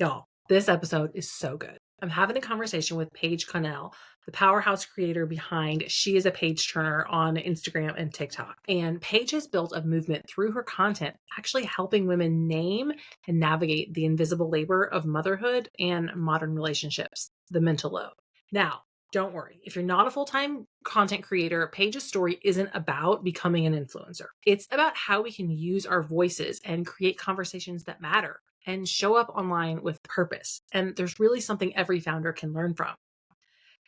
Y'all, this episode is so good. I'm having a conversation with Paige Connell, the powerhouse creator behind She is a Page Turner on Instagram and TikTok. And Paige has built a movement through her content, actually helping women name and navigate the invisible labor of motherhood and modern relationships, the mental load. Now, don't worry. If you're not a full-time content creator, Paige's story isn't about becoming an influencer. It's about how we can use our voices and create conversations that matter and show up online with purpose. And there's really something every founder can learn from.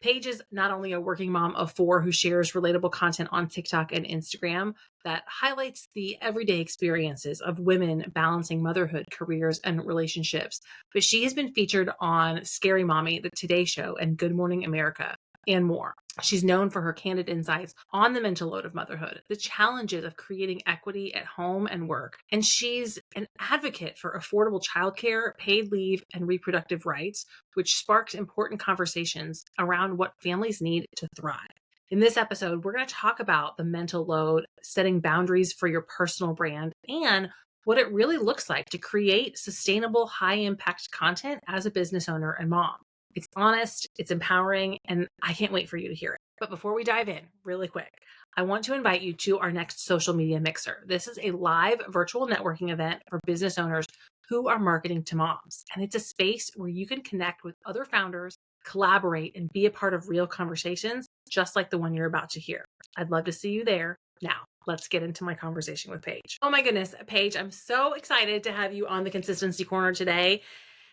Paige is not only a working mom of four who shares relatable content on TikTok and Instagram that highlights the everyday experiences of women balancing motherhood, careers, and relationships, but she has been featured on Scary Mommy, The Today Show, and Good Morning America, and more. She's known for her candid insights on the mental load of motherhood, the challenges of creating equity at home and work. And she's an advocate for affordable childcare, paid leave, and reproductive rights, which sparks important conversations around what families need to thrive. In this episode, we're going to talk about the mental load, setting boundaries for your personal brand, and what it really looks like to create sustainable, high-impact content as a business owner and mom. It's honest, it's empowering, and I can't wait for you to hear it. But before we dive in, really quick, I want to invite you to our next social media mixer. This is a live virtual networking event for business owners who are marketing to moms. And it's a space where you can connect with other founders, collaborate, and be a part of real conversations, just like the one you're about to hear. I'd love to see you there. Now, let's get into my conversation with Paige. Oh my goodness, Paige, I'm so excited to have you on the Consistency Corner today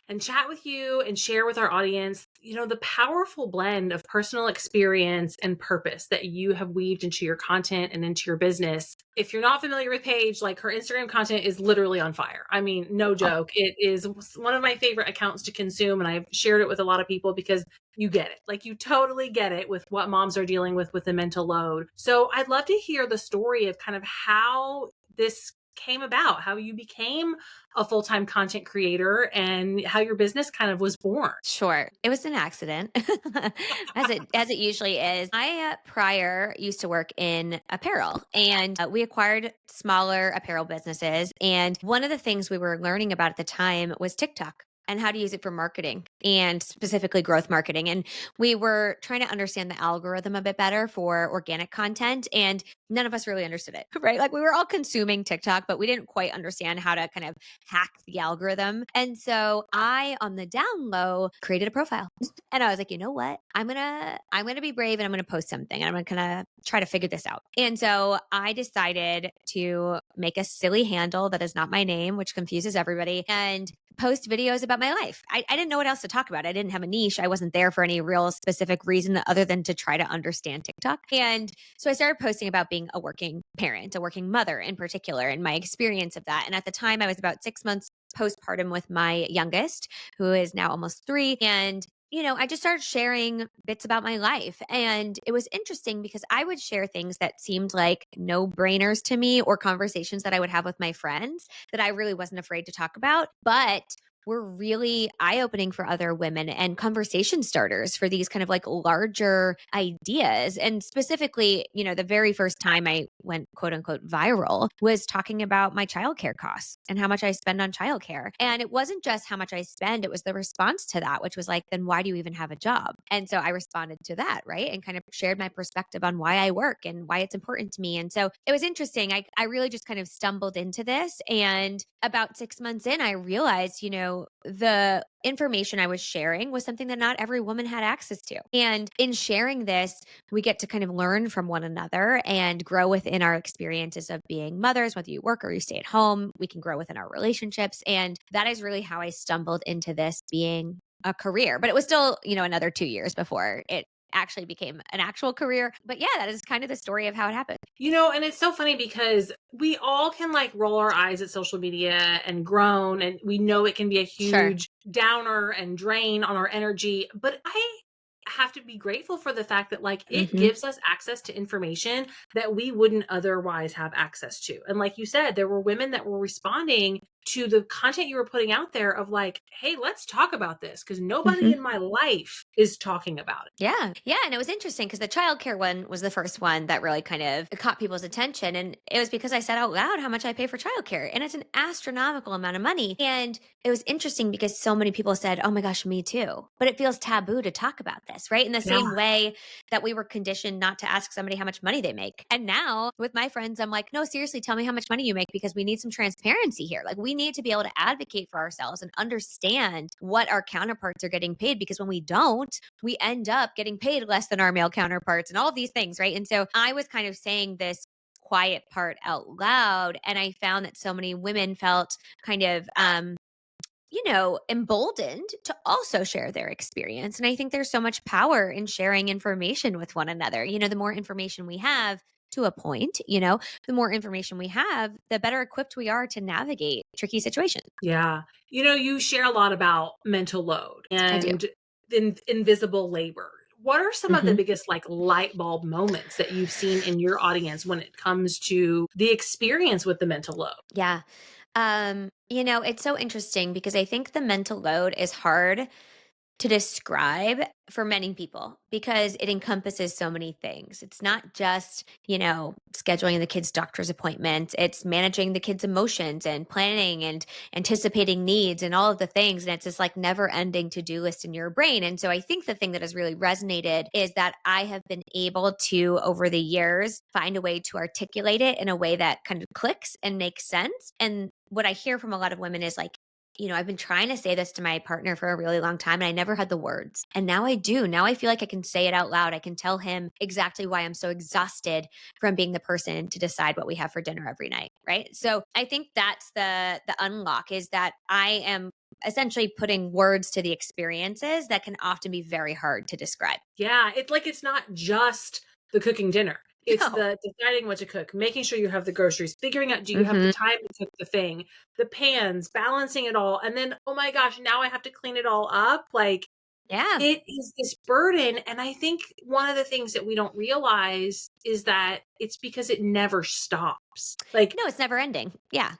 and chat with you and share with our audience, the powerful blend of personal experience and purpose that you have weaved into your content and into your business. If you're not familiar with Paige, like her Instagram content is literally on fire. I mean, no joke. It is one of my favorite accounts to consume. And I've shared it with a lot of people because you get it. Like you totally get it with what moms are dealing with the mental load. So I'd love to hear the story of kind of how this came about, how you became a full-time content creator and how your business kind of was born. Sure. It was an accident, as it usually is. I prior used to work in apparel, and we acquired smaller apparel businesses. And one of the things we were learning about at the time was TikTok and how to use it for marketing and specifically growth marketing. And we were trying to understand the algorithm a bit better for organic content, and none of us really understood it, right? Like we were all consuming TikTok, but we didn't quite understand how to kind of hack the algorithm. And so I, on the down low, created a profile. And I was like, you know what? I'm gonna be brave and I'm gonna post something and I'm gonna try to figure this out. And so I decided to make a silly handle that is not my name, which confuses everybody, and post videos about my life. I didn't know what else to talk about. I didn't have a niche. I wasn't there for any real specific reason other than to try to understand TikTok. And so I started posting about being a working parent, a working mother in particular, and my experience of that. And at the time, I was about 6 months postpartum with my youngest, who is now almost 3. And I just started sharing bits about my life. And it was interesting because I would share things that seemed like no brainers to me or conversations that I would have with my friends that I really wasn't afraid to talk about, but were really eye opening for other women and conversation starters for these kind of like larger ideas. And specifically, the very first time I went quote unquote viral was talking about my childcare costs and how much I spend on childcare. And it wasn't just how much I spend, it was the response to that, which was like, then why do you even have a job? And so I responded to that, right? And kind of shared my perspective on why I work and why it's important to me. And so it was interesting. I really just kind of stumbled into this. And about 6 months in, I realized, the information I was sharing was something that not every woman had access to. And in sharing this, we get to kind of learn from one another and grow within our experiences of being mothers, whether you work or you stay at home. We can grow within our relationships. And that is really how I stumbled into this being a career. But it was still, another 2 years before it actually became an actual career. But yeah, that is kind of the story of how it happened. And it's so funny because we all can like roll our eyes at social media and groan, and we know it can be a Sure. huge downer and drain on our energy. But I have to be grateful for the fact that like it Hmm. gives us access to information that we wouldn't otherwise have access to. And like you said, there were women that were responding to the content you were putting out there of like, hey, let's talk about this because nobody Mhm. in my life is talking about it. Yeah. Yeah. And it was interesting because the childcare one was the first one that really kind of caught people's attention. And it was because I said out loud how much I pay for childcare. And it's an astronomical amount of money. And it was interesting because so many people said, oh my gosh, me too. But it feels taboo to talk about this, right? In the Yeah. same way that we were conditioned not to ask somebody how much money they make. And now with my friends, I'm like, no, seriously, tell me how much money you make because we need some transparency here. Like we need to be able to advocate for ourselves and understand what our counterparts are getting paid because when we don't, we end up getting paid less than our male counterparts and all of these things, right? And so I was kind of saying this quiet part out loud, and I found that so many women felt kind of emboldened to also share their experience. And I think there's so much power in sharing information with one another. The more information we have, to a point, the more information we have, the better equipped we are to navigate tricky situations. Yeah. You share a lot about mental load I do. and invisible labor. What are some of the Mhm. biggest like light bulb moments that you've seen in your audience when it comes to the experience with the mental load? Yeah. It's so interesting because I think the mental load is hard to describe for many people because it encompasses so many things. It's not just, scheduling the kids' doctor's appointments, it's managing the kids' emotions and planning and anticipating needs and all of the things. And it's this like never ending to do list in your brain. And so I think the thing that has really resonated is that I have been able to, over the years, find a way to articulate it in a way that kind of clicks and makes sense. And what I hear from a lot of women is like, I've been trying to say this to my partner for a really long time and I never had the words. And now I do. Now I feel like I can say it out loud. I can tell him exactly why I'm so exhausted from being the person to decide what we have for dinner every night, right? So I think that's the unlock is that I am essentially putting words to the experiences that can often be very hard to describe. Yeah, it's not just the cooking dinner. It's No. the deciding what to cook, making sure you have the groceries, figuring out do you have the Mhm. time to cook the thing, the pans, balancing it all, and then oh my gosh, now I have to clean it all up. Like Yeah. it is this burden, and I think one of the things that we don't realize is that it's because it never stops. Like No, it's never ending. Yeah.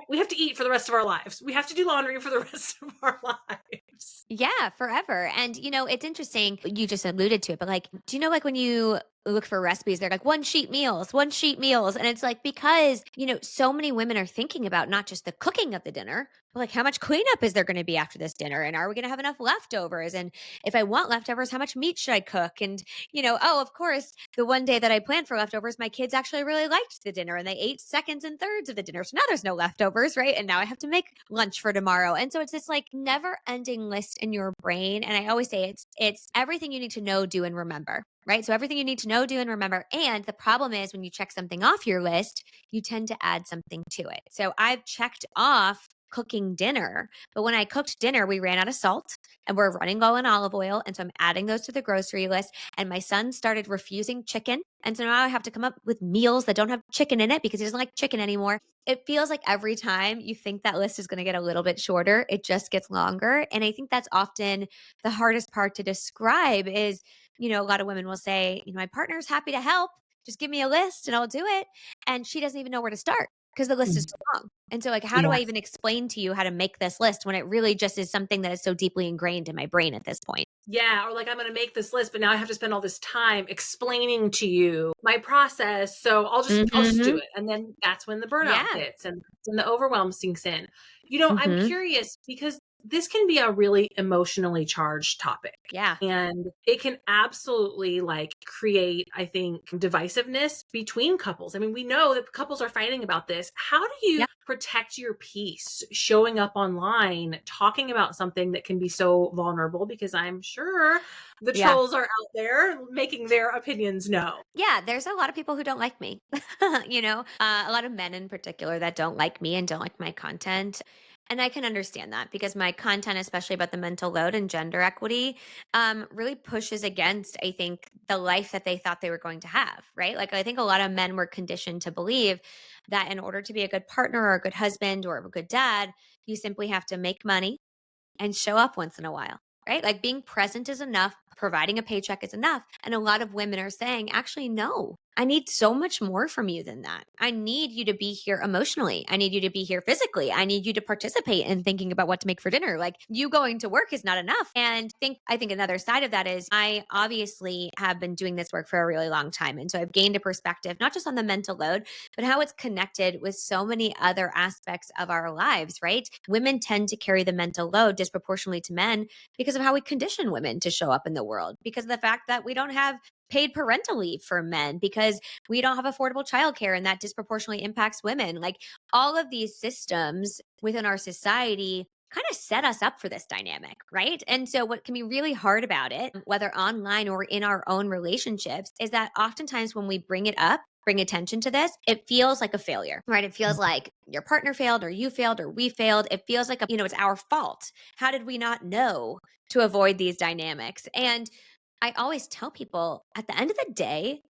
we have to eat for the rest of our lives. We have to do laundry for the rest of our lives. Yeah, forever. And it's interesting. You just alluded to it, but like, do you know like when you look for recipes, they're like one sheet meals. And it's like because, so many women are thinking about not just the cooking of the dinner, but like how much cleanup is there going to be after this dinner? And are we going to have enough leftovers? And if I want leftovers, how much meat should I cook? And, oh, of course, the one day that I planned for leftovers, my kids actually really liked the dinner and they ate seconds and thirds of the dinner. So now there's no leftovers, right? And now I have to make lunch for tomorrow. And so it's this like never ending list in your brain. And I always say it's everything you need to know, do, and remember. Right. So everything you need to know, do, and remember. And the problem is when you check something off your list, you tend to add something to it. So I've checked off cooking dinner, but when I cooked dinner, we ran out of salt and we're running low on olive oil. And so I'm adding those to the grocery list. And my son started refusing chicken. And so now I have to come up with meals that don't have chicken in it because he doesn't like chicken anymore. It feels like every time you think that list is going to get a little bit shorter, it just gets longer. And I think that's often the hardest part to describe is, a lot of women will say, my partner's happy to help. Just give me a list and I'll do it. And she doesn't even know where to start because the list is so long. And so, like, how do I Yes. even explain to you how to make this list when it really just is something that is so deeply ingrained in my brain at this point? Yeah, or like I'm going to make this list, but now I have to spend all this time explaining to you my process. So I'll just do Hmm. it. And then that's when the burnout Yeah. hits and when the overwhelm sinks in. I'm Hmm. curious because this can be a really emotionally charged topic. Yeah. And it can absolutely like create, I think, divisiveness between couples. I mean, we know that couples are fighting about this. How do you Yeah. protect your peace showing up online, talking about something that can be so vulnerable? Because I'm sure the Yeah. trolls are out there making their opinions known. Yeah, there's a lot of people who don't like me. A lot of men in particular that don't like me and don't like my content. And I can understand that because my content, especially about the mental load and gender equity, really pushes against, I think, the life that they thought they were going to have, right? Like, I think a lot of men were conditioned to believe that in order to be a good partner or a good husband or a good dad, you simply have to make money and show up once in a while, right? Like being present is enough, providing a paycheck is enough. And a lot of women are saying, actually, no. I need so much more from you than that. I need you to be here emotionally. I need you to be here physically. I need you to participate in thinking about what to make for dinner. Like you going to work is not enough. And I think another side of that is I obviously have been doing this work for a really long time. And so I've gained a perspective, not just on the mental load, but how it's connected with so many other aspects of our lives, right? Women tend to carry the mental load disproportionately to men because of how we condition women to show up in the world, because of the fact that we don't have paid parental leave for men, because we don't have affordable childcare and that disproportionately impacts women. Like all of these systems within our society kind of set us up for this dynamic, right? And so what can be really hard about it, whether online or in our own relationships, is that oftentimes when we bring it up, bring attention to this, it feels like a failure, right? It feels like your partner failed or you failed or we failed. It feels like, it's our fault. How did we not know to avoid these dynamics? And I always tell people at the end of the day,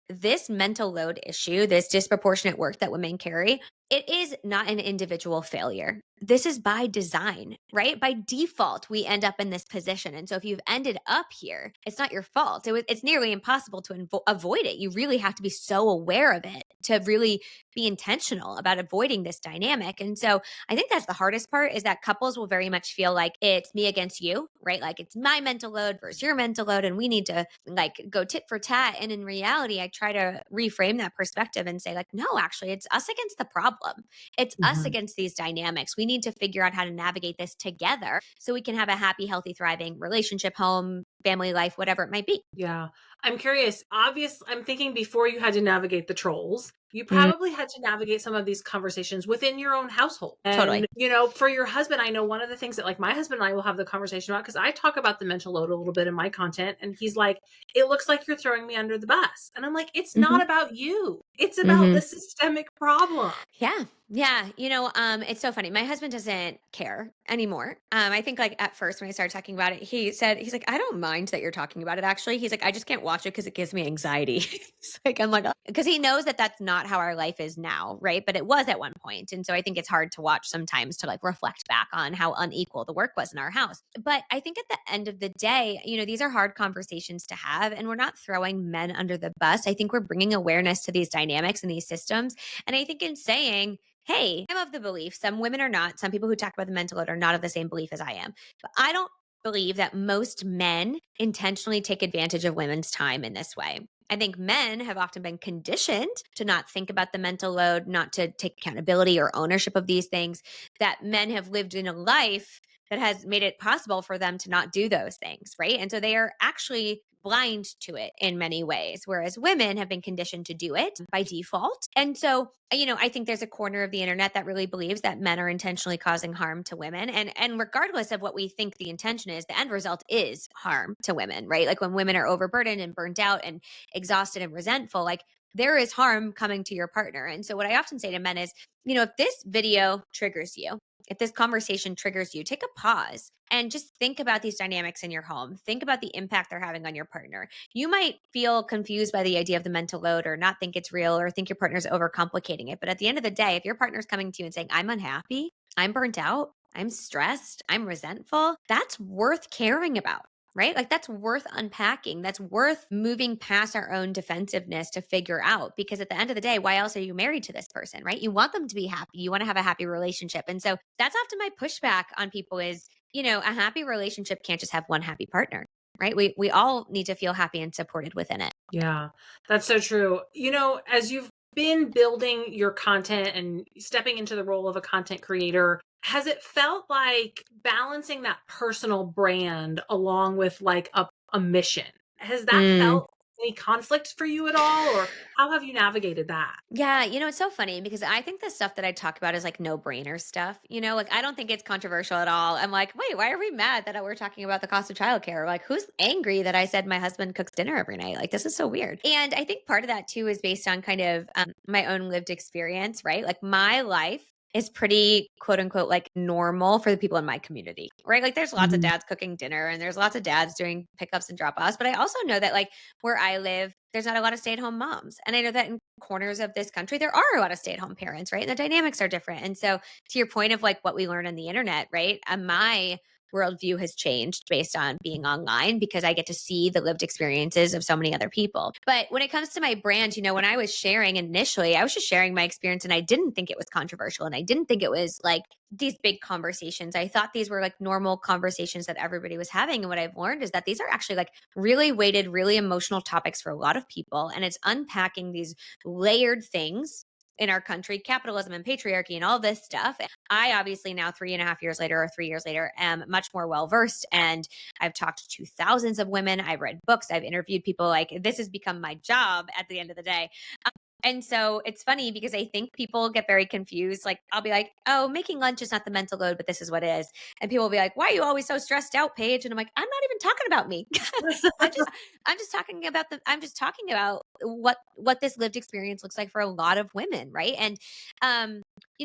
this mental load issue, this disproportionate work that women carry, it is not an individual failure. This is by design, right? By default, we end up in this position. And so if you've ended up here, it's not your fault. It's nearly impossible to avoid it. You really have to be so aware of it to really be intentional about avoiding this dynamic. And so I think that's the hardest part, is that couples will very much feel like it's me against you, right? Like it's my mental load versus your mental load, and we need to like go tit for tat. And in reality, I try to reframe that perspective and say, like, no, actually, it's us against the problem. It's us Mhm. against these dynamics. We need to figure out how to navigate this together so we can have a happy, healthy, thriving relationship, home, family life, whatever it might be. Yeah. I'm curious. I'm thinking before you had to navigate the trolls, you probably had to navigate some of these conversations within your own household. Totally. And, for your husband, I know one of the things that like my husband and I will have the conversation about, because I talk about the mental load a little bit in my content. And he's like, it looks like you're throwing me under the bus. And I'm like, it's Hmm. not about you. It's about Hmm. the systemic problem. Yeah. Yeah. It's so funny. My husband doesn't care anymore. I think like at first when I started talking about it, he's like, I don't mind that you're talking about it. Actually, he's like, I just can't watch it because it gives me anxiety. I'm like, because he knows that that's not how our life is now. Right. But it was at one point. And so I think it's hard to watch sometimes to like reflect back on how unequal the work was in our house. But I think at the end of the day, these are hard conversations to have, and we're not throwing men under the bus. I think we're bringing awareness to these dynamics and these systems. And I think in saying, hey, I'm of the belief, some women are not, some people who talk about the mental load are not of the same belief as I am. But I don't believe that most men intentionally take advantage of women's time in this way. I think men have often been conditioned to not think about the mental load, not to take accountability or ownership of these things, that men have lived in a life that has made it possible for them to not do those things, right? And so they are actually blind to it in many ways, whereas women have been conditioned to do it by default. And so, I think there's a corner of the internet that really believes that men are intentionally causing harm to women. And regardless of what we think the intention is, the end result is harm to women, right? Like when women are overburdened and burnt out and exhausted and resentful, like there is harm coming to your partner. And so what I often say to men is, if this video triggers you, if this conversation triggers you, take a pause and just think about these dynamics in your home. Think about the impact they're having on your partner. You might feel confused by the idea of the mental load or not think it's real or think your partner's overcomplicating it. But at the end of the day, if your partner's coming to you and saying, I'm unhappy, I'm burnt out, I'm stressed, I'm resentful, that's worth caring about. Right? Like that's worth unpacking. That's worth moving past our own defensiveness to figure out. Because at the end of the day, why else are you married to this person? Right? You want them to be happy. You want to have a happy relationship. And so that's often my pushback on people is, a happy relationship can't just have one happy partner. Right? We all need to feel happy and supported within it. Yeah, that's so true. As you've been building your content and stepping into the role of a content creator, has it felt like balancing that personal brand along with like a mission? Has that Mm. felt any conflict for you at all? Or how have you navigated that? Yeah, it's so funny because I think the stuff that I talk about is like no brainer stuff. Like I don't think it's controversial at all. I'm like, wait, why are we mad that we're talking about the cost of childcare? Like, who's angry that I said my husband cooks dinner every night? Like, this is so weird. And I think part of that too is based on kind of my own lived experience, right? Like, my life is pretty quote unquote like normal for the people in my community, right? Like, there's lots of Mhm. dads cooking dinner and there's lots of dads doing pickups and drop offs. But I also know that, like, where I live, there's not a lot of stay-at-home moms. And I know that in corners of this country, there are a lot of stay-at-home parents, right? And the dynamics are different. And so to your point of like what we learn on the internet, right? My worldview has changed based on being online because I get to see the lived experiences of so many other people. But when it comes to my brand, when I was sharing initially, I was just sharing my experience and I didn't think it was controversial and I didn't think it was like these big conversations. I thought these were like normal conversations that everybody was having. And what I've learned is that these are actually like really weighted, really emotional topics for a lot of people. And it's unpacking these layered things in our country, capitalism and patriarchy and all this stuff. I obviously now 3.5 years later or 3 years later am much more well versed, and I've talked to thousands of women. I've read books. I've interviewed people. Like this has become my job at the end of the day. And so it's funny because I think people get very confused. Like I'll be like, "Oh, making lunch is not the mental load, but this is what it is." And people will be like, "Why are you always so stressed out, Paige?" And I'm like, "I'm not even talking about me. I'm just I'm just talking about what this lived experience looks like for a lot of women, right?" And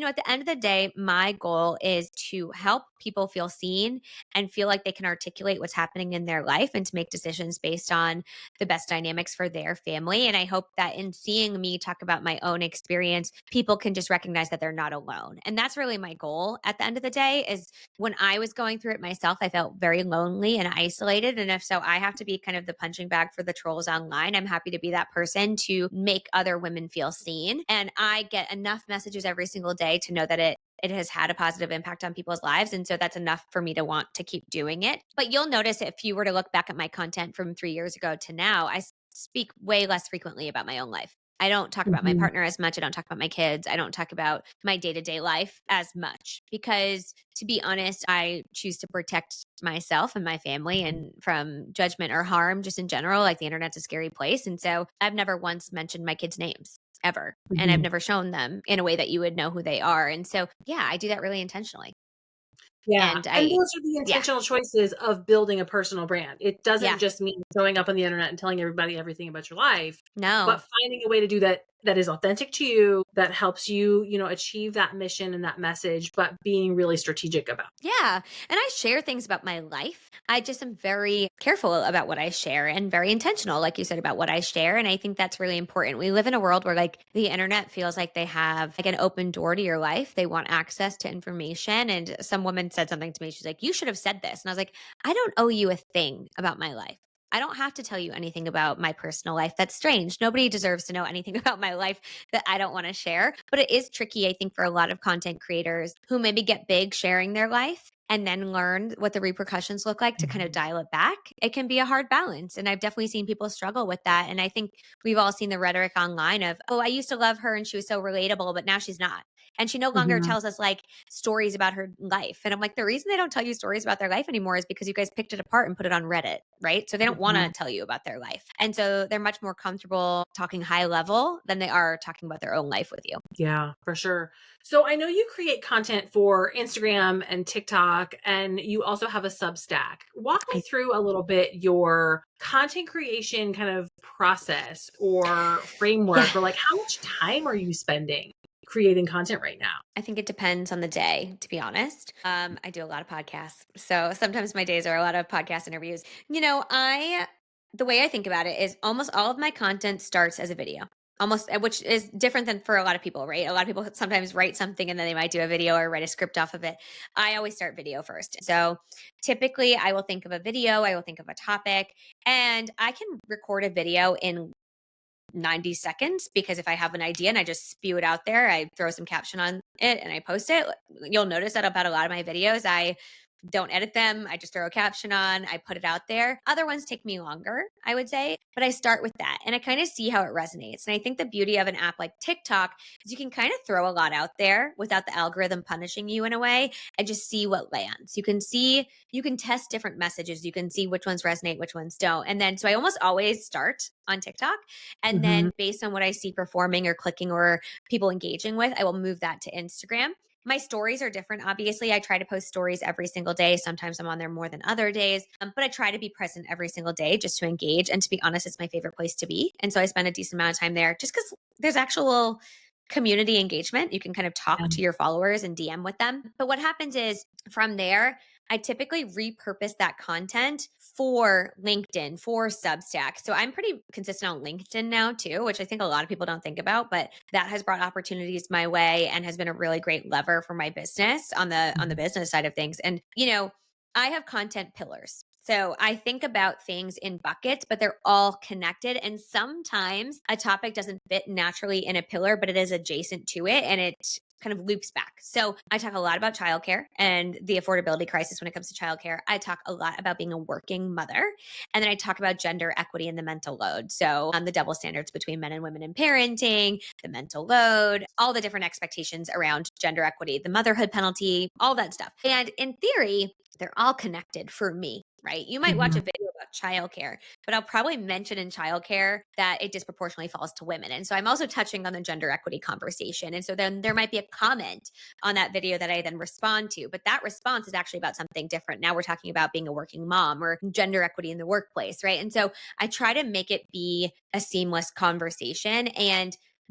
at the end of the day, my goal is to help people feel seen and feel like they can articulate what's happening in their life and to make decisions based on the best dynamics for their family. And I hope that in seeing me talk about my own experience, people can just recognize that they're not alone. And that's really my goal at the end of the day is when I was going through it myself, I felt very lonely and isolated. And if so, I have to be kind of the punching bag for the trolls online. I'm happy to be that person to make other women feel seen. And I get enough messages every single day to know that it has had a positive impact on people's lives. And so that's enough for me to want to keep doing it. But you'll notice if you were to look back at my content from 3 years ago to now, I speak way less frequently about my own life. I don't talk about my Mhm. partner as much. I don't talk about my kids. I don't talk about my day to day life as much because, to be honest, I choose to protect myself and my family and from judgment or harm just in general. Like the internet's a scary place. And so I've never once mentioned my kids' names ever. And I've Mhm. never shown them in a way that you would know who they are. And so, yeah, I do that really intentionally. Yeah, And and I, those are the yeah, intentional choices of building a personal brand. It doesn't yeah, just mean showing up on the internet and telling everybody everything about your life, no. but finding a way to do that that is authentic to you, that helps you, achieve that mission and that message, but being really strategic about it. Yeah. And I share things about my life. I just am very careful about what I share and very intentional, like you said, about what I share. And I think that's really important. We live in a world where like the internet feels like they have like an open door to your life. They want access to information. And some woman said something to me. She's like, "You should have said this." And I was like, "I don't owe you a thing about my life. I don't have to tell you anything about my personal life. That's strange. Nobody deserves to know anything about my life that I don't want to share." But it is tricky, I think, for a lot of content creators who maybe get big sharing their life and then learn what the repercussions look like to kind of Mhm. dial it back. It can be a hard balance. And I've definitely seen people struggle with that. And I think we've all seen the rhetoric online of, "Oh, I used to love her and she was so relatable, but now she's not." And she no longer Mhm. tells us like stories about her life. And I'm like, the reason they don't tell you stories about their life anymore is because you guys picked it apart and put it on Reddit, right? So they don't want to Mhm. tell you about their life. And so they're much more comfortable talking high level than they are talking about their own life with you. Yeah, for sure. So I know you create content for Instagram and TikTok, and you also have a Substack. Walk me I, through a little bit your content creation kind of process or framework, yeah. or like how much time are you spending creating content right now? I think it depends on the day, to be honest. I do a lot of podcasts. So sometimes my days are a lot of podcast interviews. The way I think about it is almost all of my content starts as a video. Almost, which is different than for a lot of people, right? A lot of people sometimes write something and then they might do a video or write a script off of it. I always start video first. So typically I will think of a video, I will think of a topic, and I can record a video in 90 seconds because if I have an idea and I just spew it out there, I throw some caption on it and I post it. You'll notice that about a lot of my videos, I don't edit them. I just throw a caption on, I put it out there. Other ones take me longer, I would say, but I start with that and I kind of see how it resonates. And I think the beauty of an app like TikTok is you can kind of throw a lot out there without the algorithm punishing you in a way and just see what lands. You can test different messages. You can see which ones resonate, which ones don't. And then, so I almost always start on TikTok. And Mhm. then based on what I see performing or clicking or people engaging with, I will move that to Instagram. My stories are different. Obviously, I try to post stories every single day. Sometimes I'm on there more than other days, but I try to be present every single day just to engage. And to be honest, it's my favorite place to be. And so I spend a decent amount of time there just because there's actual community engagement. You can kind of Yeah. talk to your followers and DM with them. But what happens is from there, I typically repurpose that content for LinkedIn, for Substack. So I'm pretty consistent on LinkedIn now too, which I think a lot of people don't think about, but that has brought opportunities my way and has been a really great lever for my business on the Mhm. business side of things. And I have content pillars. So I think about things in buckets, but they're all connected. And sometimes a topic doesn't fit naturally in a pillar, but it is adjacent to it and it kind of loops back. So I talk a lot about childcare and the affordability crisis when it comes to childcare. I talk a lot about being a working mother. And then I talk about gender equity and the mental load. So the double standards between men and women in parenting, the mental load, all the different expectations around gender equity, the motherhood penalty, all that stuff. And in theory, they're all connected for me, right? You might watch a Mhm. video about childcare, but I'll probably mention in childcare that it disproportionately falls to women. And so I'm also touching on the gender equity conversation. And so then there might be a comment on that video that I then respond to, but that response is actually about something different. Now we're talking about being a working mom or gender equity in the workplace, right? And so I try to make it be a seamless conversation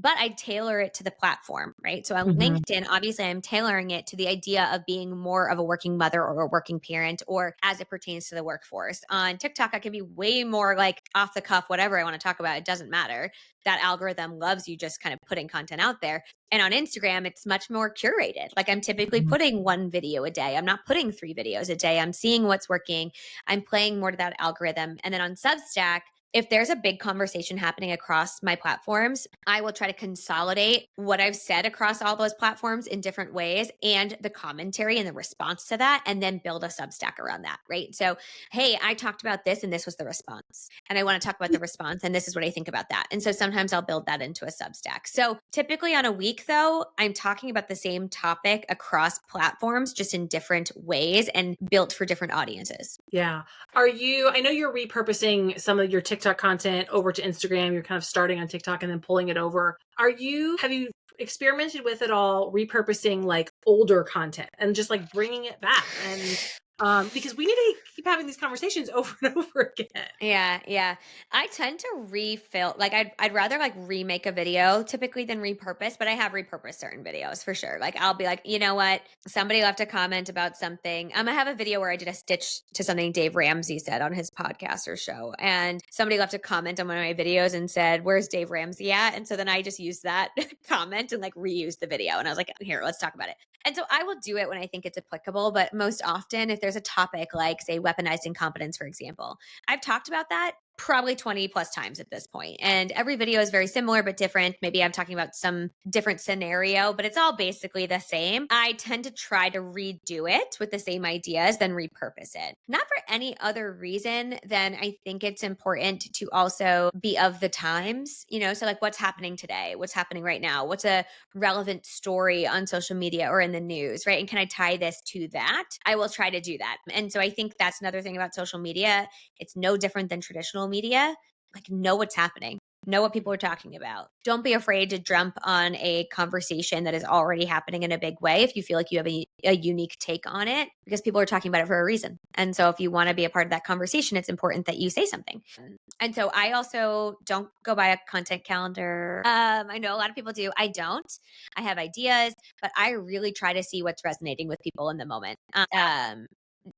but I tailor it to the platform, right? So on Mhm. LinkedIn, obviously, I'm tailoring it to the idea of being more of a working mother or a working parent, or as it pertains to the workforce. On TikTok, I can be way more like off the cuff, whatever I want to talk about. It doesn't matter. That algorithm loves you just kind of putting content out there. And on Instagram, it's much more curated. Like I'm typically Mhm. putting one video a day. I'm not putting 3 videos a day. I'm seeing what's working. I'm playing more to that algorithm. And then on Substack, if there's a big conversation happening across my platforms, I will try to consolidate what I've said across all those platforms in different ways and the commentary and the response to that, and then build a Substack around that, right? So, hey, I talked about this and this was the response. And I want to talk about the response and this is what I think about that. And so sometimes I'll build that into a Substack. So typically on a week, though, I'm talking about the same topic across platforms, just in different ways and built for different audiences. Yeah. I know you're repurposing some of your TikTok content over to Instagram. You're kind of starting on TikTok and then pulling it over. Have you experimented with it all repurposing like older content and just like bringing it back? And because we need to keep having these conversations over and over again. Yeah, yeah. I tend to refill like I'd rather like remake a video typically than repurpose, but I have repurposed certain videos for sure. Like I'll be like, you know what? Somebody left a comment about something. I have a video where I did a stitch to something Dave Ramsey said on his podcast or show. And somebody left a comment on one of my videos and said, "Where's Dave Ramsey at?" And so then I just used that comment and like reused the video. And I was like, here, let's talk about it. And so I will do it when I think it's applicable, but most often if there's a topic like say weaponized incompetence, for example, I've talked about that probably 20 plus times at this point. And every video is very similar but different. Maybe I'm talking about some different scenario, but it's all basically the same. I tend to try to redo it with the same ideas than repurpose it. Not for any other reason than I think it's important to also be of the times, so like what's happening today, what's happening right now, what's a relevant story on social media or in the news, right? And can I tie this to that? I will try to do that. And so I think that's another thing about social media. It's no different than traditional media. Like, know what's happening, know what people are talking about. Don't be afraid to jump on a conversation that is already happening in a big way if you feel like you have a unique take on it, because people are talking about it for a reason. And so, if you want to be a part of that conversation, it's important that you say something. And so, I also don't go by a content calendar. I know a lot of people do. I don't. I have ideas, but I really try to see what's resonating with people in the moment.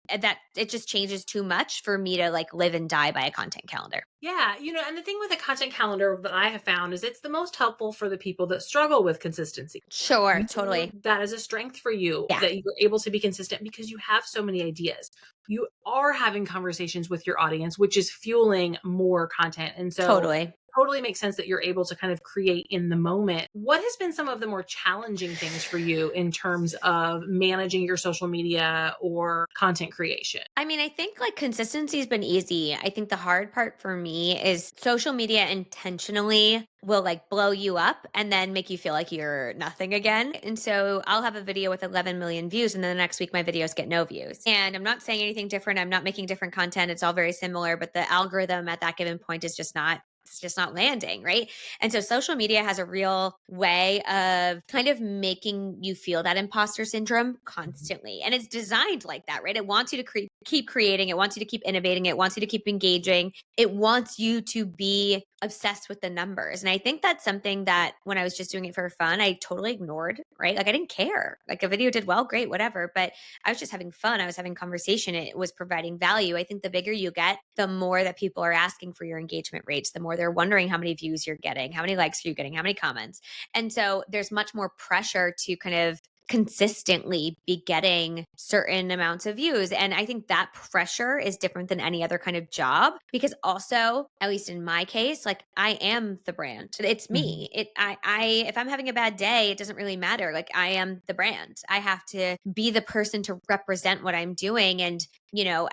And that it just changes too much for me to like live and die by a content calendar. Yeah, and the thing with a content calendar that I have found is it's the most helpful for the people that struggle with consistency. Sure, You totally. that is a strength for you Yeah, that you're able to be consistent because you have so many ideas. You are having conversations with your audience, which is fueling more content. And so totally. totally makes sense that you're able to kind of create in the moment. What has been some of the more challenging things for you in terms of managing your social media or content creation? I mean, I think like consistency has been easy. I think the hard part for me is social media intentionally will like blow you up and then make you feel like you're nothing again. And so I'll have a video with 11 million views and then the next week my videos get no views. And I'm not saying anything different. I'm not making different content. It's all very similar, but the algorithm at that given point is just not it's just not landing, right? And so social media has a real way of kind of making you feel that imposter syndrome constantly. And it's designed like that, right? It wants you to keep creating, it wants you to keep innovating, it wants you to keep engaging, it wants you to be obsessed with the numbers. And I think that's something that when I was just doing it for fun, I totally ignored, right? Like I didn't care. Like a video did well, great, whatever. But I was just having fun. I was having conversation. It was providing value. I think the bigger you get, the more that people are asking for your engagement rates, the more they're wondering how many views you're getting, how many likes are you getting, how many comments. And so there's much more pressure to kind of consistently be getting certain amounts of views. And I think that pressure is different than any other kind of job because also, at least in my case, like I am the brand. It's Mhm. me. I if I'm having a bad day, it doesn't really matter. Like I am the brand. I have to be the person to represent what I'm doing. And,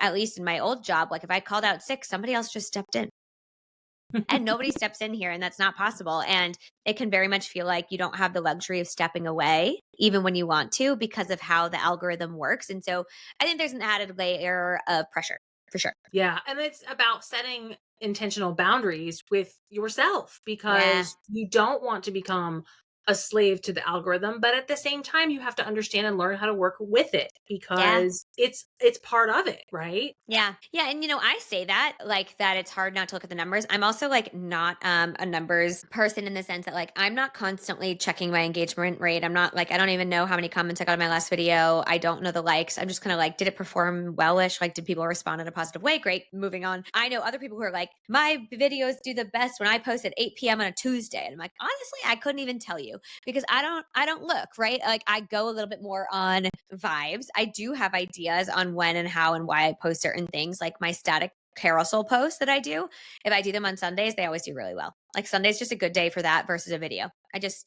at least in my old job, like if I called out sick, somebody else just stepped in and nobody steps in here and that's not possible, and it can very much feel like you don't have the luxury of stepping away even when you want to because of how the algorithm works. And so I think there's an added layer of pressure for sure. Yeah, and it's about setting intentional boundaries with yourself Yeah. because you don't want to become a slave to the algorithm, but at the same time you have to understand and learn how to work with it Yeah. because it's part of it, right? Yeah. Yeah. And I say that like that it's hard not to look at the numbers. I'm also like not a numbers person in the sense that like I'm not constantly checking my engagement rate. I'm not like I don't even know how many comments I got on my last video. I don't know the likes. I'm just kind of like, did it perform wellish? Like did people respond in a positive way? Great. Moving on. I know other people who are like, my videos do the best when I post at 8 p.m. on a Tuesday. And I'm like, honestly, I couldn't even tell you because I don't look, right? Like I go a little bit more on vibes. I do have ideas on when and how and why I post certain things, like my static carousel posts that I do. If I do them on Sundays, they always do really well. Like Sunday's just a good day for that versus a video.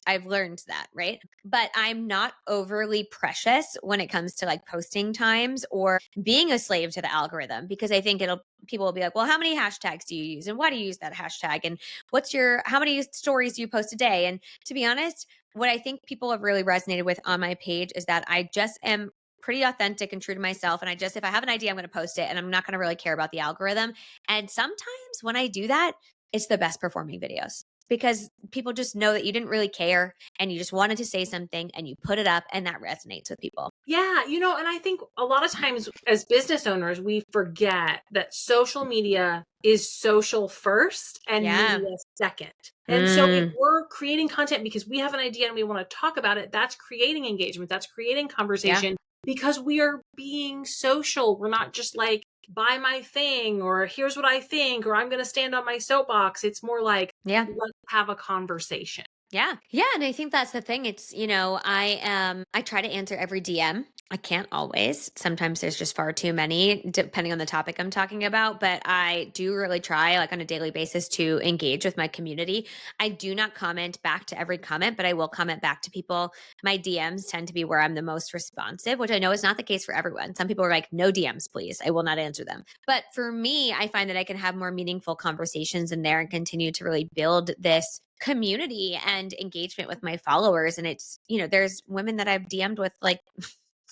I've learned that, right? But I'm not overly precious when it comes to like posting times or being a slave to the algorithm because I think people will be like, well, how many hashtags do you use? And why do you use that hashtag? And how many stories do you post a day? And to be honest, what I think people have really resonated with on my page is that I just am pretty authentic and true to myself. And if I have an idea, I'm going to post it and I'm not going to really care about the algorithm. And sometimes when I do that, it's the best performing videos because people just know that you didn't really care and you just wanted to say something and you put it up and that resonates with people. Yeah, and I think a lot of times as business owners, we forget that social media is social first and Yeah. media second. And so if Mm, we're creating content because we have an idea and we want to talk about it, that's creating engagement, that's creating yeah. conversation because we are being social. We're not just like, buy my thing or here's what I think or I'm going to stand on my soapbox. It's more like, Yeah. let's have a conversation. Yeah. Yeah. And I think that's the thing. I try to answer every DM. I can't always. Sometimes there's just far too many, depending on the topic I'm talking about. But I do really try, like on a daily basis, to engage with my community. I do not comment back to every comment, but I will comment back to people. My DMs tend to be where I'm the most responsive, which I know is not the case for everyone. Some people are like, no DMs, please. I will not answer them. But for me, I find that I can have more meaningful conversations in there and continue to really build this community and engagement with my followers. And there's women that I've DM'd with like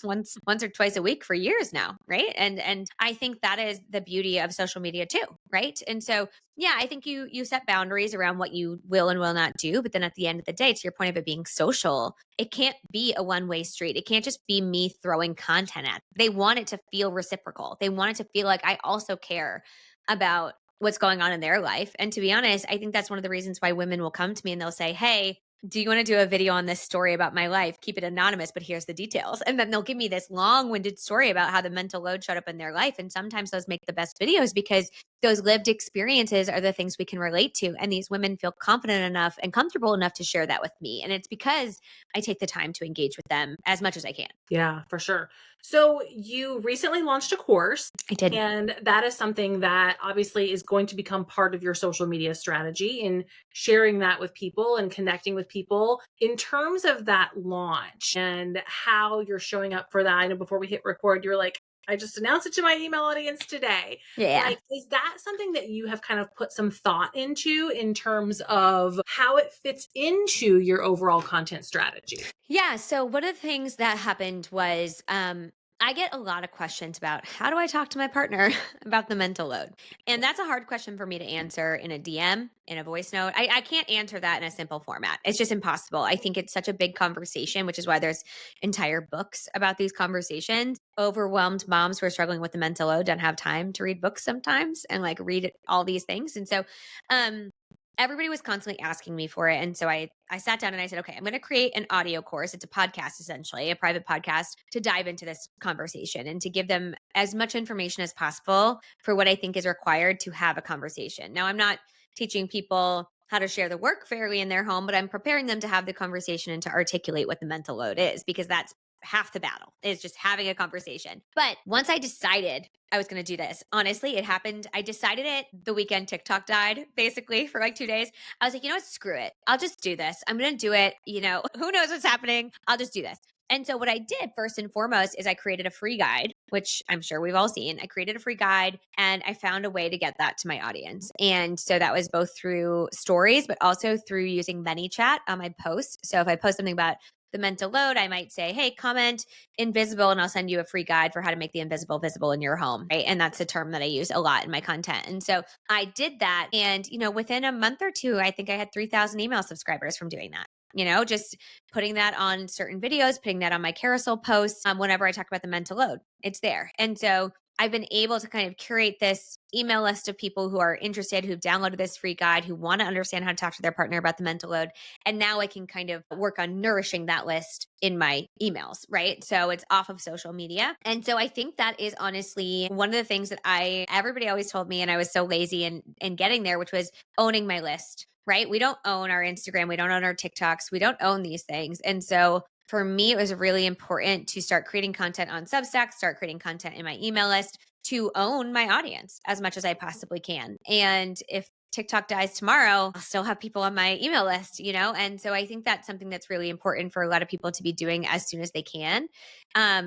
once or twice a week for years now, right? And I think that is the beauty of social media too, right? And so yeah, I think you set boundaries around what you will and will not do, but then at the end of the day, to your point of it being social, it can't be a one-way street. It can't just be me throwing content at. They want it to feel reciprocal. They want it to feel like I also care about what's going on in their life. And to be honest, I think that's one of the reasons why women will come to me and they'll say, hey, do you want to do a video on this story about my life? Keep it anonymous, but here's the details. And then they'll give me this long winded story about how the mental load showed up in their life. And sometimes those make the best videos because those lived experiences are the things we can relate to. And these women feel confident enough and comfortable enough to share that with me. And it's because I take the time to engage with them as much as I can. Yeah, for sure. So you recently launched a course, I did. and that is something that obviously is going to become part of your social media strategy and sharing that with people and connecting with people. In terms of that launch and how you're showing up for that, I know before we hit record, you're like, I just announced it to my email audience today. Yeah. Like, is that something that you have kind of put some thought into in terms of how it fits into your overall content strategy? Yeah. So one of the things that happened was I get a lot of questions about how do I talk to my partner about the mental load? And that's a hard question for me to answer in a DM, in a voice note. I can't answer that in a simple format. It's just impossible. I think it's such a big conversation, which is why there's entire books about these conversations. Overwhelmed moms who are struggling with the mental load don't have time to read books sometimes and like read all these things. And so um everybody was constantly asking me for it. And so I sat down and I said, okay, I'm going to create an audio course. It's a podcast, essentially, a private podcast to dive into this conversation and to give them as much information as possible for what I think is required to have a conversation. Now, I'm not teaching people how to share the work fairly in their home, but I'm preparing them to have the conversation and to articulate what the mental load is, because that's half the battle, is just having a conversation. But once I decided I was going to do this, honestly, it happened. I decided it the weekend TikTok died, basically, for like 2 days. I was like, you know what? Screw it. I'll just do this. I'm going to do it. Who knows what's happening? I'll just do this. And so what I did first and foremost is I created a free guide, which I'm sure we've all seen. I created a free guide and I found a way to get that to my audience. And so that was both through stories, but also through using ManyChat on my posts. So if I post something about the mental load, I might say, hey, comment invisible, and I'll send you a free guide for how to make the invisible visible in your home. Right. And that's a term that I use a lot in my content. And so I did that. And, within a month or two, I think I had 3,000 email subscribers from doing that. Just putting that on certain videos, putting that on my carousel posts. Whenever I talk about the mental load, it's there. And so I've been able to kind of curate this email list of people who are interested, who've downloaded this free guide, who want to understand how to talk to their partner about the mental load. And now I can kind of work on nourishing that list in my emails, right? So it's off of social media. And so I think that is honestly one of the things that everybody always told me, and I was so lazy in getting there, which was owning my list, right? We don't own our Instagram. We don't own our TikToks. We don't own these things. And so for me, it was really important to start creating content on Substack, start creating content in my email list to own my audience as much as I possibly can. And if TikTok dies tomorrow, I'll still have people on my email list, And so I think that's something that's really important for a lot of people to be doing as soon as they can,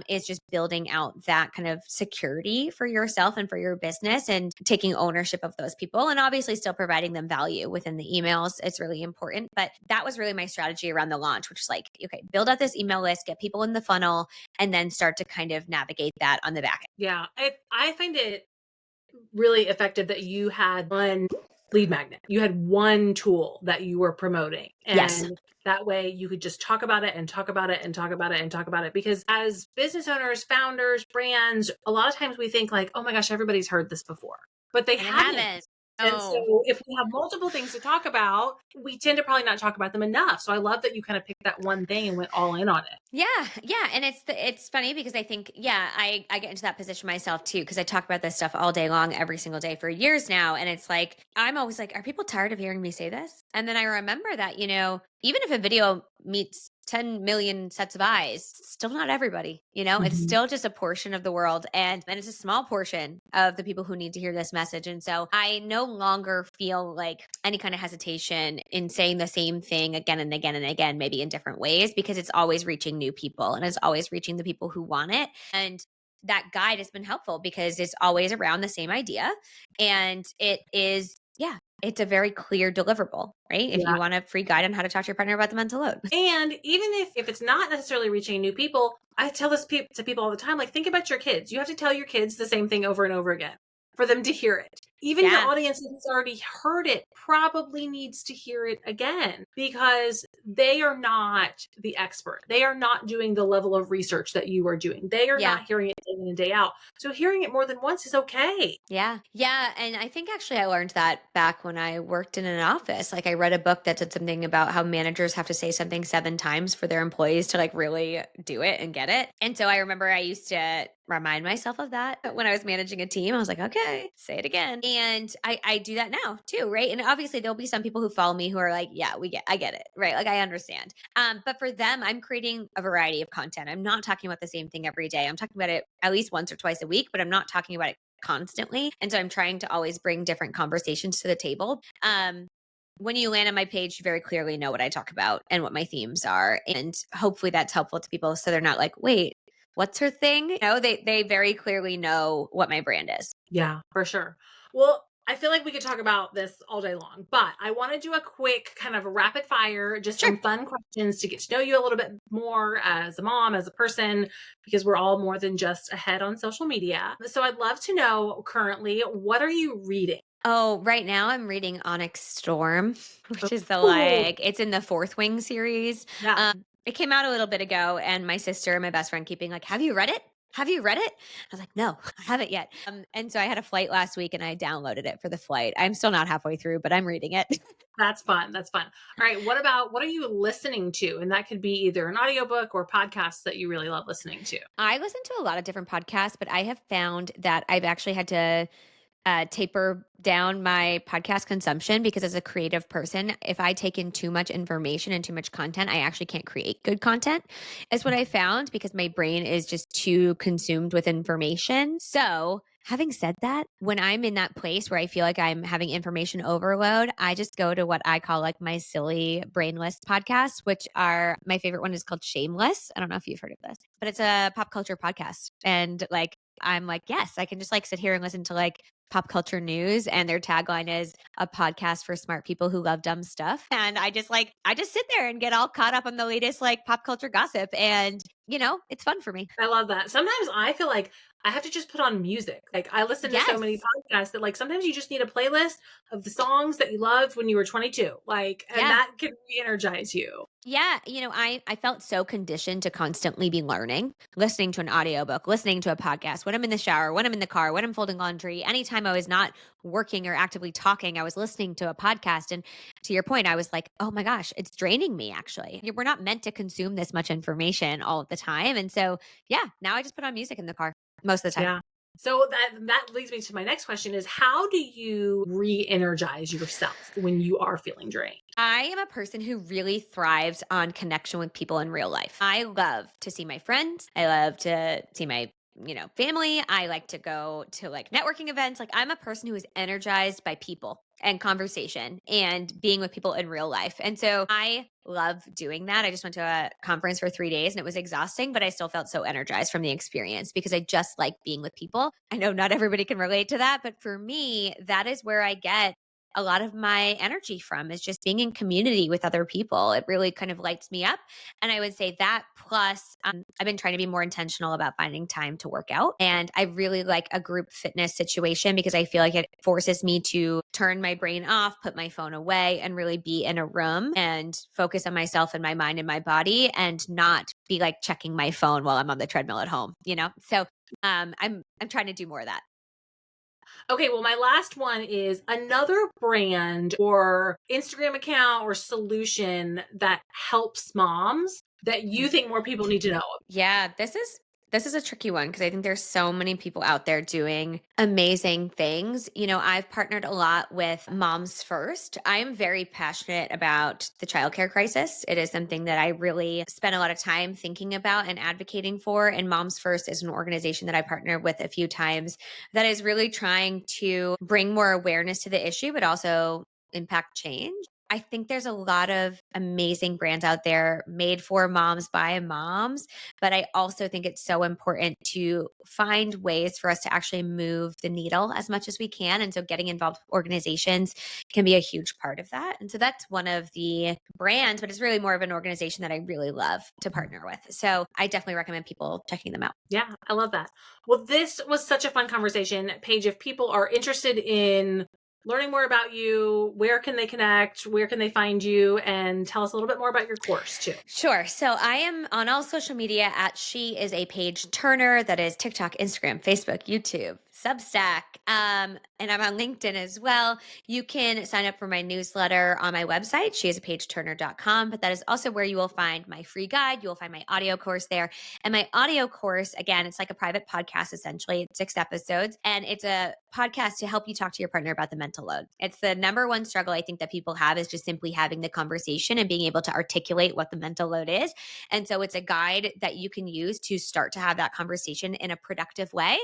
is just building out that kind of security for yourself and for your business and taking ownership of those people and obviously still providing them value within the emails. It's really important. But that was really my strategy around the launch, which is like, okay, build out this email list, get people in the funnel, and then start to kind of navigate that on the back end. Yeah. I find it really effective that you had one lead magnet. You had one tool that you were promoting. Yes. And that way you could just talk about it and talk about it and talk about it and talk about it. Because as business owners, founders, brands, a lot of times we think like, oh my gosh, everybody's heard this before, but they And they haven't. haven't. And Oh. so if we have multiple things to talk about, we tend to probably not talk about them enough. So I love that you kind of picked that one thing and went all in on it. Yeah, yeah, and it's funny because I think I get into that position myself too because I talk about this stuff all day long every single day for years now, and it's like I'm always like, are people tired of hearing me say this? And then I remember that even if a video meets 10 million sets of eyes, it's still not everybody. It's Mhm. still just a portion of the world, and it's a small portion of the people who need to hear this message. And so I no longer feel like any kind of hesitation in saying the same thing again and again and again, maybe in different ways, because it's always reaching new people and it's always reaching the people who want it. And that guide has been helpful because it's always around the same idea. And it is, yeah, it's a very clear deliverable, right? If Yeah. you want a free guide on how to talk to your partner about the mental load. And even if it's not necessarily reaching new people, I tell this to people all the time, like, think about your kids. You have to tell your kids the same thing over and over again for them to hear it. Even your Yeah. audience that has already heard it probably needs to hear it again because they are not the expert. They are not doing the level of research that you are doing. They are Yeah. not hearing it day in and day out. So hearing it more than once is okay. Yeah. Yeah. And I think actually I learned that back when I worked in an office. Like I read a book that said something about how managers have to say something 7 times for their employees to like really do it and get it. And so I remember I used to remind myself of that when I was managing a team. I was like, okay, say it again. And I do that now too, right? And obviously there'll be some people who follow me who are like, yeah, I get it, right? Like I understand. But for them, I'm creating a variety of content. I'm not talking about the same thing every day. I'm talking about it at least once or twice a week, but I'm not talking about it constantly. And so I'm trying to always bring different conversations to the table. When you land on my page, you very clearly know what I talk about and what my themes are. And hopefully that's helpful to people so they're not like, wait, what's her thing? They very clearly know what my brand is. Yeah, for sure. Well, I feel like we could talk about this all day long, but I want to do a quick kind of rapid fire, just Sure. some fun questions to get to know you a little bit more as a mom, as a person, because we're all more than just ahead on social media. So I'd love to know currently, what are you reading? Oh, right now I'm reading Onyx Storm, which is Oh, it's in the Fourth Wing series. yeah, It came out a little bit ago, and my sister and my best friend keep being like, have you read it? Have you read it? I was like, no, I haven't yet. And so I had a flight last week and I downloaded it for the flight. I'm still not halfway through, but I'm reading it. that's fun. That's fun. All right. What are you listening to? And that could be either an audiobook or podcasts that you really love listening to. I listen to a lot of different podcasts, but I have found that I've actually had to taper down my podcast consumption because as a creative person, if I take in too much information and too much content, I actually can't create good content, is what I found because my brain is just too consumed with information. So, having said that, when I'm in that place where I feel like I'm having information overload, I just go to what I call like my silly brainless podcasts, which are my favorite one is called Shameless. I don't know if you've heard of this, but it's a pop culture podcast. And like, I'm like, yes, I can just like sit here and listen to like pop culture news. And their tagline is a podcast for smart people who love dumb stuff. And I just sit there and get all caught up on the latest like pop culture gossip. And, it's fun for me. I love that. Sometimes I feel like I have to just put on music. Like I listen to so many Yes. podcasts that like sometimes you just need a playlist of the songs that you loved when you were 22. Like, and Yeah. that can re-energize you. Yeah, I felt so conditioned to constantly be learning, listening to an audiobook, listening to a podcast when I'm in the shower, when I'm in the car, when I'm folding laundry, anytime I was not working or actively talking, I was listening to a podcast. And to your point, I was like, oh my gosh, it's draining me actually. We're not meant to consume this much information all of the time. And so, yeah, now I just put on music in the car most of the time. Yeah. So that leads me to my next question is how do you re-energize yourself when you are feeling drained? I am a person who really thrives on connection with people in real life. I love to see my friends. I love to see my family. I like to go to like networking events. Like I'm a person who is energized by people and conversation and being with people in real life. And so I love doing that. I just went to a conference for 3 days and it was exhausting, but I still felt so energized from the experience because I just like being with people. I know not everybody can relate to that, but for me, that is where I get a lot of my energy from is just being in community with other people. It really kind of lights me up. And I would say that plus I've been trying to be more intentional about finding time to work out. And I really like a group fitness situation because I feel like it forces me to turn my brain off, put my phone away, and really be in a room and focus on myself and my mind and my body and not be like checking my phone while I'm on the treadmill at home. So I'm trying to do more of that. Okay, well, my last one is another brand or Instagram account or solution that helps moms that you think more people need to know. Yeah, this is a tricky one because I think there's so many people out there doing amazing things. I've partnered a lot with Moms First. I'm very passionate about the childcare crisis. It is something that I really spend a lot of time thinking about and advocating for. And Moms First is an organization that I partnered with a few times that is really trying to bring more awareness to the issue, but also impact change. I think there's a lot of amazing brands out there made for moms by moms, but I also think it's so important to find ways for us to actually move the needle as much as we can. And so getting involved with organizations can be a huge part of that. And so that's one of the brands, but it's really more of an organization that I really love to partner with. So I definitely recommend people checking them out. Yeah, I love that. Well, this was such a fun conversation. Paige, if people are interested in learning more about you, where can they connect? Where can they find you? And tell us a little bit more about your course too. Sure. So I am on all social media at She Is a Paige Turner. That is TikTok, Instagram, Facebook, YouTube, Substack, and I'm on LinkedIn as well. You can sign up for my newsletter on my website, sheisapaigeturner.com. But that is also where you will find my free guide. You will find my audio course there. And my audio course, again, it's like a private podcast essentially. It's 6 episodes, and it's a podcast to help you talk to your partner about the mental load. It's the number one struggle I think that people have is just simply having the conversation and being able to articulate what the mental load is. And so it's a guide that you can use to start to have that conversation in a productive way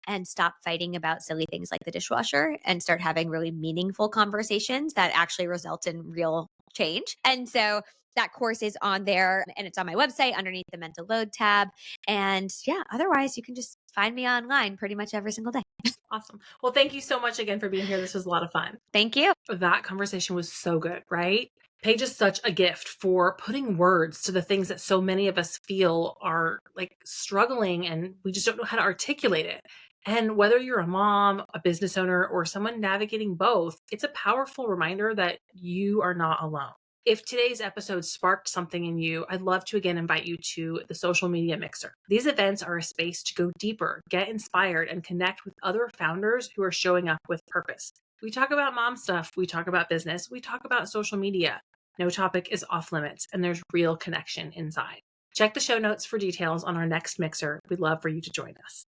and stop fighting about silly things like the dishwasher and start having really meaningful conversations that actually result in real change. And so that course is on there and it's on my website underneath the mental load tab. And yeah, otherwise you can just find me online pretty much every single day. Awesome. Well, thank you so much again for being here. This was a lot of fun. Thank you. That conversation was so good, right? Paige is such a gift for putting words to the things that so many of us feel are like struggling and we just don't know how to articulate it. And whether you're a mom, a business owner, or someone navigating both, it's a powerful reminder that you are not alone. If today's episode sparked something in you, I'd love to again invite you to the Social Media Mixer. These events are a space to go deeper, get inspired, and connect with other founders who are showing up with purpose. We talk about mom stuff, we talk about business, we talk about social media. No topic is off limits, and there's real connection inside. Check the show notes for details on our next mixer. We'd love for you to join us.